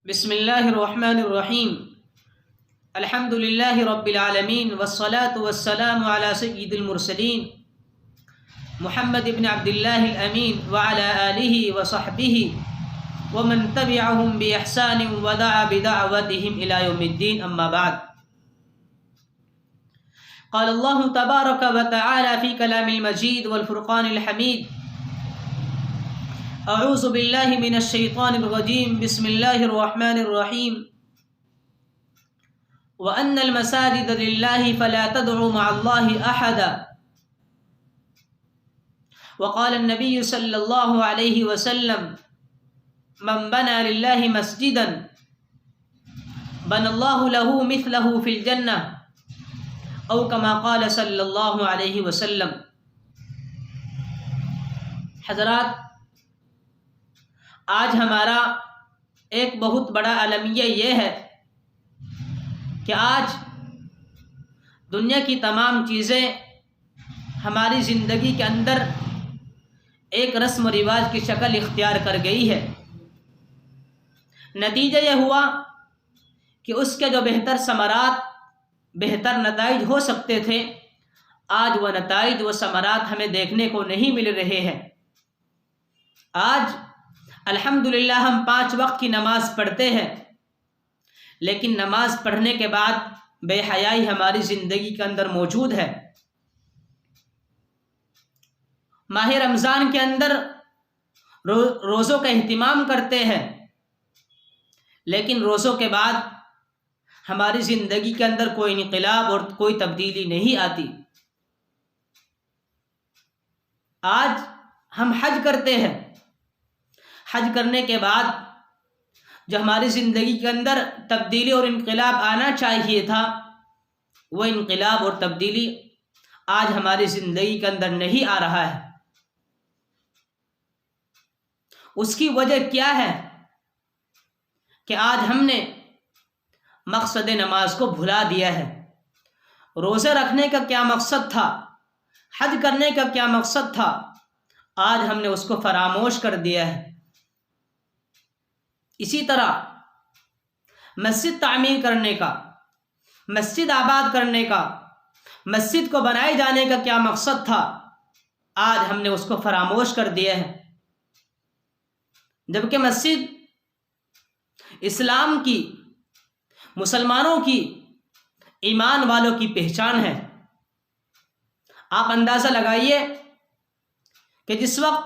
بسم اللہ الرحمن الرحیم الحمد للہ رب العالمین والصلاة والسلام علی سید المرسلین محمد بن عبد اللہ الامین وعلی آلہ وصحبہ ومن تبعهم بإحسان ودعا بدعوتهم إلى يوم الدين أما بعد قال الله تبارك وتعالى في كلام المجيد والفرقان الحميد اعوذ باللہ من الشیطان الرجیم بسم اللہ الرحمن الرحیم وَأَنَّ الْمَسَاجِدَ لِلَّهِ فَلَا تَدْعُوا مَعَ اللَّهِ أَحَدًا وقال النبي صلی اللہ علیہ وسلم من بنى لله مسجدا بنى الله له مثله في الجنة او كما قال صلی اللہ علیہ وسلم۔ حضرات، آج ہمارا ایک بہت بڑا المیہ یہ ہے کہ آج دنیا کی تمام چیزیں ہماری زندگی کے اندر ایک رسم و رواج کی شکل اختیار کر گئی ہے۔ نتیجہ یہ ہوا کہ اس کے جو بہتر ثمرات، بہتر نتائج ہو سکتے تھے، آج وہ نتائج، وہ ثمرات ہمیں دیکھنے کو نہیں مل رہے ہیں۔ آج الحمدللہ ہم 5 وقت کی نماز پڑھتے ہیں، لیکن نماز پڑھنے کے بعد بے حیائی ہماری زندگی کے اندر موجود ہے۔ ماہ رمضان کے اندر روزوں کا اہتمام کرتے ہیں، لیکن روزوں کے بعد ہماری زندگی کے اندر کوئی انقلاب اور کوئی تبدیلی نہیں آتی۔ آج ہم حج کرتے ہیں، حج کرنے کے بعد جو ہماری زندگی کے اندر تبدیلی اور انقلاب آنا چاہیے تھا، وہ انقلاب اور تبدیلی آج ہماری زندگی کے اندر نہیں آ رہا ہے۔ اس کی وجہ کیا ہے کہ آج ہم نے مقصد نماز کو بھلا دیا ہے۔ روزے رکھنے کا کیا مقصد تھا، حج کرنے کا کیا مقصد تھا، آج ہم نے اس کو فراموش کر دیا ہے۔ اسی طرح مسجد تعمیر کرنے کا، مسجد آباد کرنے کا، مسجد کو بنائے جانے کا کیا مقصد تھا، آج ہم نے اس کو فراموش کر دیا ہے۔ جبکہ مسجد اسلام کی، مسلمانوں کی، ایمان والوں کی پہچان ہے۔ آپ اندازہ لگائیے کہ جس وقت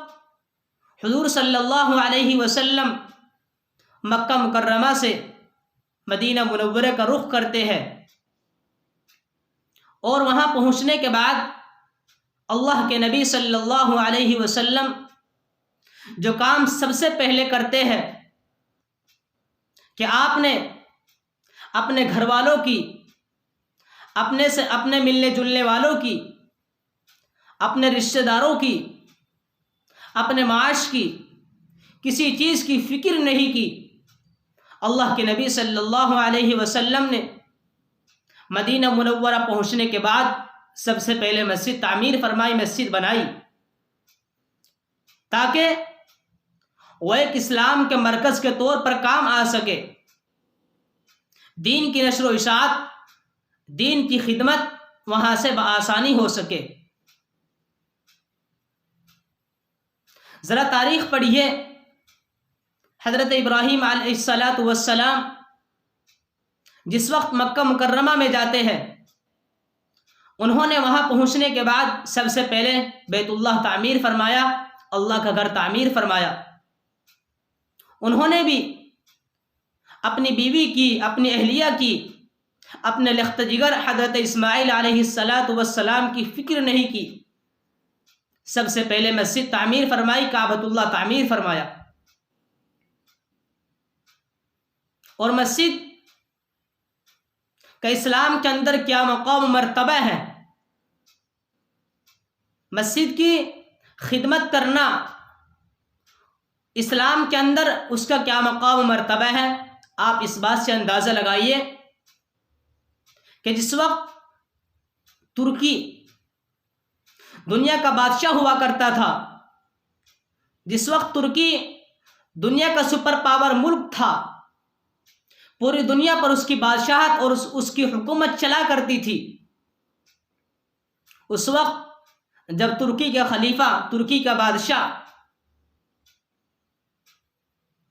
حضور صلی اللہ علیہ وسلم مکہ مکرمہ سے مدینہ منورہ کا رخ کرتے ہیں، اور وہاں پہنچنے کے بعد اللہ کے نبی صلی اللہ علیہ وسلم جو کام سب سے پہلے کرتے ہیں کہ آپ نے اپنے گھر والوں کی، اپنے ملنے جلنے والوں کی، اپنے رشتہ داروں کی، اپنے معاش کی کسی چیز کی فکر نہیں کی۔ اللہ کے نبی صلی اللہ علیہ وسلم نے مدینہ منورہ پہنچنے کے بعد سب سے پہلے مسجد تعمیر فرمائی، مسجد بنائی، تاکہ وہ ایک اسلام کے مرکز کے طور پر کام آ سکے، دین کی نشر و اشاعت، دین کی خدمت وہاں سے بآسانی ہو سکے۔ ذرا تاریخ پڑھیے، حضرت ابراہیم علیہ السلام جس وقت مکہ مکرمہ میں جاتے ہیں، انہوں نے وہاں پہنچنے کے بعد سب سے پہلے بیت اللہ تعمیر فرمایا، اللہ کا گھر تعمیر فرمایا۔ انہوں نے بھی اپنی بیوی کی، اپنی اہلیہ کی، اپنے لخت جگر حضرت اسماعیل علیہ السلام کی فکر نہیں کی، سب سے پہلے مسجد تعمیر فرمائی، کعبۃ اللہ تعمیر فرمایا۔ اور مسجد کا اسلام کے اندر کیا مقام و مرتبہ ہے، مسجد کی خدمت کرنا اسلام کے اندر اس کا کیا مقام و مرتبہ ہے، آپ اس بات سے اندازہ لگائیے کہ جس وقت ترکی دنیا کا بادشاہ ہوا کرتا تھا، جس وقت ترکی دنیا کا سپر پاور ملک تھا، پوری دنیا پر اس کی بادشاہت اور اس کی حکومت چلا کرتی تھی، اس وقت جب ترکی کا خلیفہ، ترکی کا بادشاہ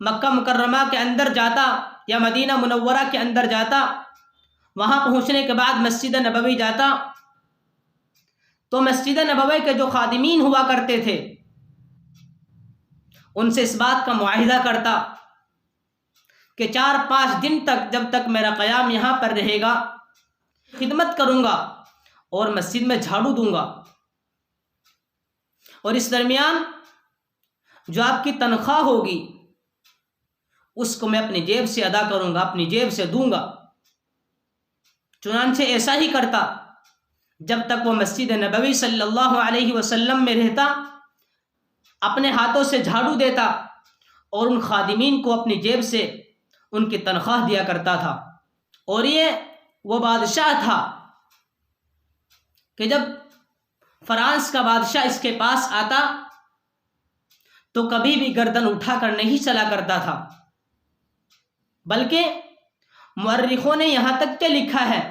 مکہ مکرمہ کے اندر جاتا یا مدینہ منورہ کے اندر جاتا، وہاں پہنچنے کے بعد مسجد نبوی جاتا، تو مسجد نبوی کے جو خادمین ہوا کرتے تھے ان سے اس بات کا معاہدہ کرتا کہ 4-5 دن تک، جب تک میرا قیام یہاں پر رہے گا، خدمت کروں گا اور مسجد میں جھاڑو دوں گا، اور اس درمیان جو آپ کی تنخواہ ہوگی اس کو میں اپنی جیب سے ادا کروں گا، اپنی جیب سے دوں گا۔ چنانچہ ایسا ہی کرتا جب تک وہ مسجد نبوی صلی اللہ علیہ وسلم میں رہتا، اپنے ہاتھوں سے جھاڑو دیتا اور ان خادمین کو اپنی جیب سے ان کی تنخواہ دیا کرتا تھا۔ اور یہ وہ بادشاہ تھا کہ جب فرانس کا بادشاہ اس کے پاس آتا تو کبھی بھی گردن اٹھا کر نہیں چلا کرتا تھا، بلکہ مورخوں نے یہاں تک کہ لکھا ہے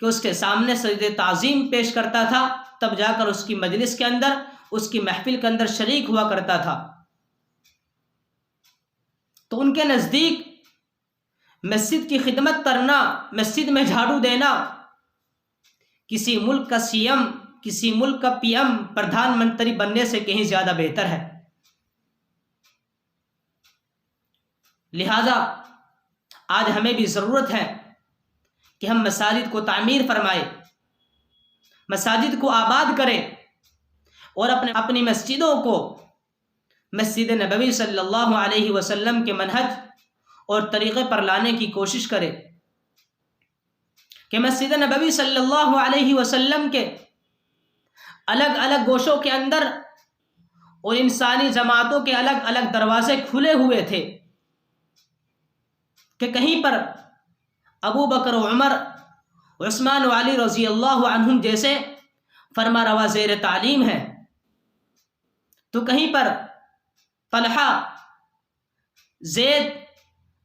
کہ اس کے سامنے سجدہ تعظیم پیش کرتا تھا، تب جا کر اس کی مجلس کے اندر، اس کی محفل کے اندر شریک ہوا کرتا تھا۔ تو ان کے نزدیک مسجد کی خدمت کرنا، مسجد میں جھاڑو دینا کسی ملک کا سی ایم، کسی ملک کا پی ایم، پردھان منتری بننے سے کہیں زیادہ بہتر ہے۔ لہذا آج ہمیں بھی ضرورت ہے کہ ہم مساجد کو تعمیر فرمائیں، مساجد کو آباد کریں اور اپنی مسجدوں کو مسجد نبوی صلی اللہ علیہ وسلم کے منہج اور طریقے پر لانے کی کوشش کریں کہ مسجد نبوی صلی اللہ علیہ وسلم کے الگ الگ گوشوں کے اندر اور انسانی جماعتوں کے الگ الگ دروازے کھلے ہوئے تھے کہ کہیں پر ابو بکر و عمر، عثمان و علی رضی اللہ عنہم جیسے فرما روا زیر تعلیم ہیں، تو کہیں پر طلحہ، زید،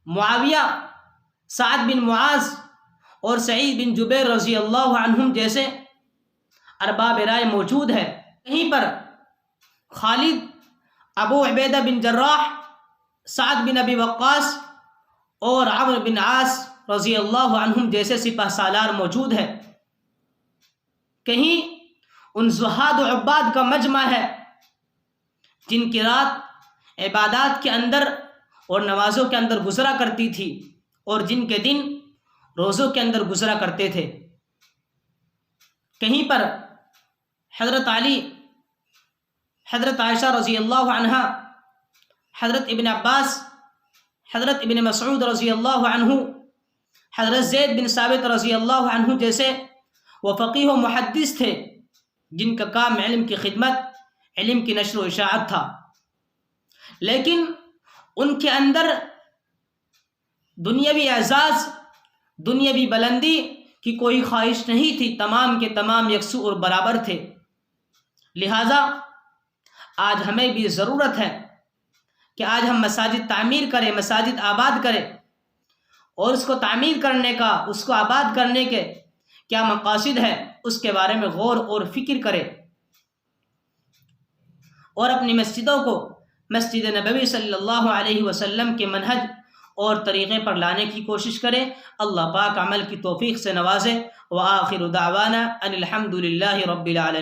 معاویہ، سعد بن معاذ اور سعید بن جبیر رضی اللہ عنہم جیسے ارباب رائے موجود ہے، کہیں پر خالد، ابو عبیدہ بن جراح، سعد بن ابی وقاص اور عمرو بن عاص رضی اللہ عنہم جیسے سپہ سالار موجود ہے، کہیں ان زہاد و عباد کا مجمع ہے جن کی رات عبادات کے اندر اور نمازوں کے اندر گزرا کرتی تھی اور جن کے دن روزوں کے اندر گزرا کرتے تھے، کہیں پر حضرت علی، حضرت عائشہ رضی اللہ عنہا، حضرت ابن عباس، حضرت ابن مسعود رضی اللہ عنہ، حضرت زید بن ثابت رضی اللہ عنہ جیسے وہ فقیہ و محدث تھے جن کا کام علم کی خدمت، علم کی نشر و اشاعت تھا، لیکن ان کے اندر دنیاوی اعزاز، دنیاوی بلندی کی کوئی خواہش نہیں تھی، تمام کے تمام یکسو اور برابر تھے۔ لہذا آج ہمیں بھی ضرورت ہے کہ آج ہم مساجد تعمیر کریں، مساجد آباد کریں، اور اس کو تعمیر کرنے کا، اس کو آباد کرنے کے کیا مقاصد ہے اس کے بارے میں غور اور فکر کریں، اور اپنی مسجدوں کو مسجد نبوی صلی اللہ علیہ وسلم کے منہج اور طریقے پر لانے کی کوشش کریں۔ اللہ پاک عمل کی توفیق سے نوازے۔ وآخر دعوانا ان الحمد للہ رب العالمین۔